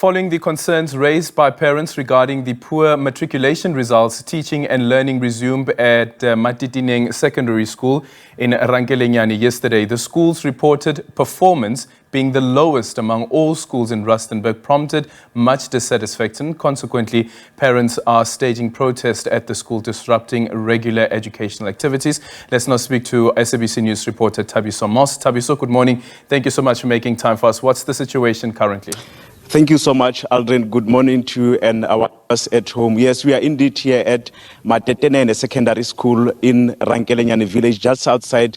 Following the concerns raised by parents regarding the poor matriculation results, teaching and learning resumed at Mateteneng Secondary School in Rankelenyane yesterday. The school's reported performance being the lowest among all schools in Rustenburg prompted much dissatisfaction. Consequently, parents are staging protest at the school, disrupting regular educational activities. Let's now speak to SABC News reporter Thabiso Moss. Thabiso, good morning. Thank you so much for making time for us. What's the situation currently? Thank you so much, Aldrin. Good morning to you and our us at home. Yes, we are indeed here at Mateteneng Secondary School in Rankelenyane village, just outside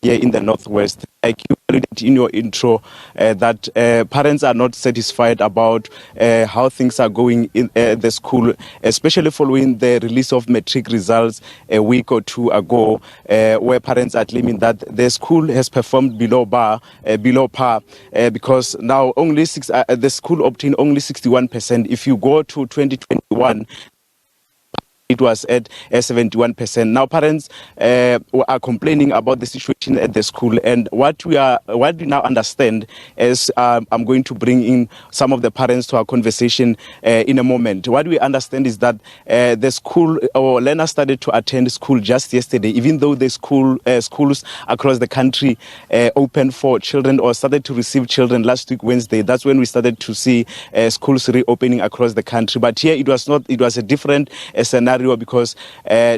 here in the northwest. Like you read in your intro, that parents are not satisfied about how things are going in the school, especially following the release of matric results a week or two ago, where parents are claiming that the school has performed below par, because now only the school obtained only 61%. If you go to 2021, it was at 71%. Now parents are complaining about the situation at the school, and what we now understand is I'm going to bring in some of the parents to our conversation in a moment. What we understand is that the school or learners started to attend school just yesterday, even though the schools across the country opened for children or started to receive children last week Wednesday. That's when we started to see schools reopening across the country. But here it was not. It was a different scenario, because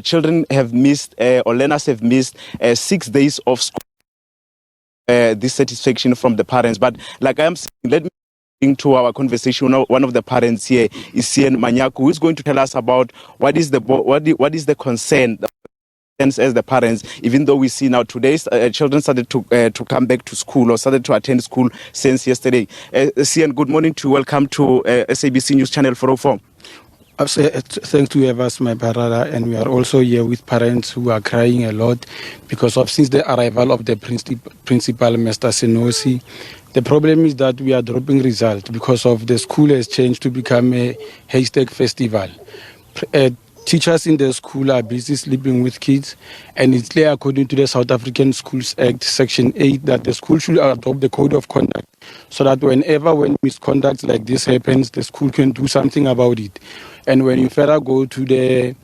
children have missed or learners have missed 6 days of school. Dissatisfaction from the parents. But like I am saying, let me into our conversation. One of the parents here is Sian Manyaku, who is going to tell us about what is the concern as the parents, even though we see now today's children started to come back to school or started to attend school since yesterday. Sian, good morning to you. Welcome to SABC News Channel 404. Thanks to have us, my brother, and we are also here with parents who are crying a lot because of since the arrival of the principal, Mr. Senosi. The problem is that we are dropping results because of the school has changed to become a haystack festival. Teachers in the school are busy sleeping with kids, and it's clear according to the South African Schools Act, Section 8, that the school should adopt the code of conduct so that when misconduct like this happens, the school can do something about it. And when you further go to the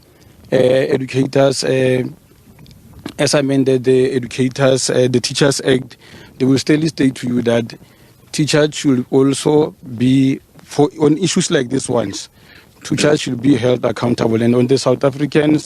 educators, as I mentioned, the Teachers Act, they will still state to you that teachers should also be, on issues like this ones, teachers should be held accountable. And on the South African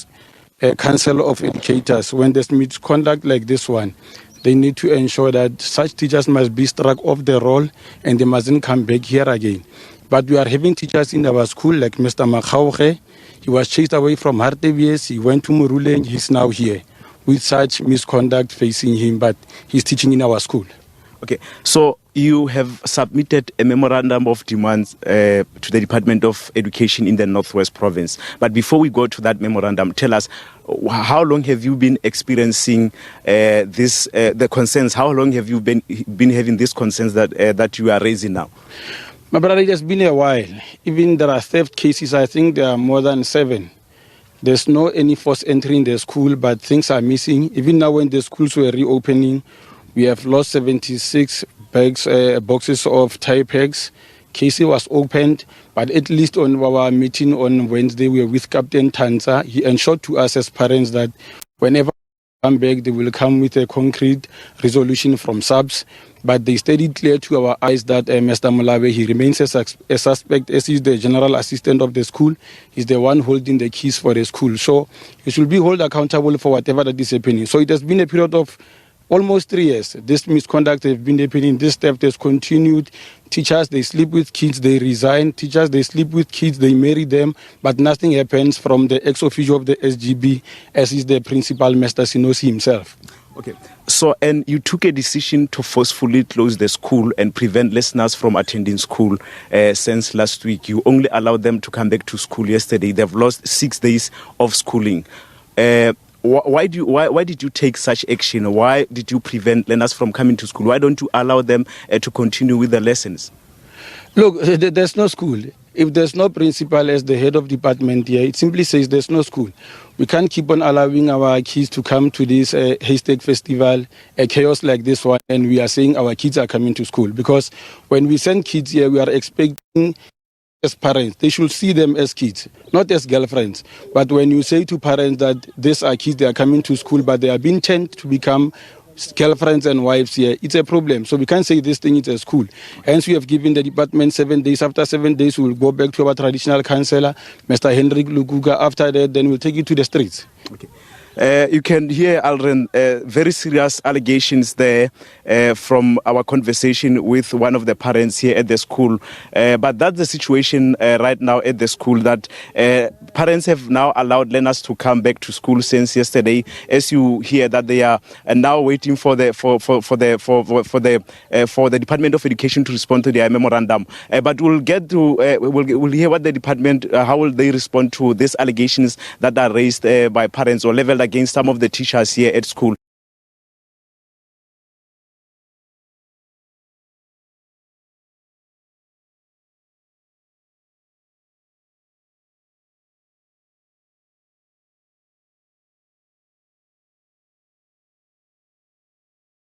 Council of Educators, when there's misconduct like this one, they need to ensure that such teachers must be struck off the roll and they mustn't come back here again. But we are having teachers in our school like Mr. Makhauge. He was chased away from Hartebees. He went to Muruleng. He's now here with such misconduct facing him, but he's teaching in our school. Okay, so you have submitted a memorandum of demands to the Department of Education in the Northwest Province. But before we go to that memorandum, tell us, how long have you been experiencing the concerns? How long have you been having these concerns that you are raising now? My brother, it has been a while. Even there are theft cases. I think there are more than 7. There's no any forced entry in the school, but things are missing. Even now when the schools were reopening, we have lost 76 boxes of tie bags. Casey was opened, but at least on our meeting on Wednesday, we were with Captain Tanza. He ensured to us as parents that whenever they come back, they will come with a concrete resolution from SABC. But they stated clear to our eyes that Mr. Mulabe, he remains a suspect, as he's the general assistant of the school. He's the one holding the keys for the school. So he should be held accountable for whatever that is happening. So it has been a period of almost 3 years. This misconduct has been happening. This theft has continued. Teachers, they sleep with kids, they resign. Teachers, they sleep with kids, they marry them. But nothing happens from the ex-officio of the SGB, as is the principal, Mr. Senosi himself. Okay, so and you took a decision to forcefully close the school and prevent listeners from attending school since last week. You only allowed them to come back to school yesterday. They've lost 6 days of schooling. Why did you take such action? Why did you prevent learners from coming to school? Why don't you allow them to continue with the lessons? Look, there's no school. If there's no principal as the head of department here, it simply says there's no school. We can't keep on allowing our kids to come to this haystack festival, a chaos like this one, and we are saying our kids are coming to school. Because when we send kids here, we are expecting, as parents, they should see them as kids, not as girlfriends. But when you say to parents that these are kids, they are coming to school, but they are being turned to become girlfriends and wives here, it's a problem. So we can't say this thing is a school. Hence, we have given the department 7 days. After 7 days, we will go back to our traditional councillor, Mr. Hendrik Luguga. After that, then we'll take it to the streets. Okay. You can hear, Aldrin, very serious allegations there from our conversation with one of the parents here at the school. But that's the situation right now at the school, that parents have now allowed learners to come back to school since yesterday. As you hear that they are now waiting for the Department of Education to respond to their memorandum. But we'll get to we'll hear what the department, how will they respond to these allegations that are raised by parents or leveled against some of the teachers here at school.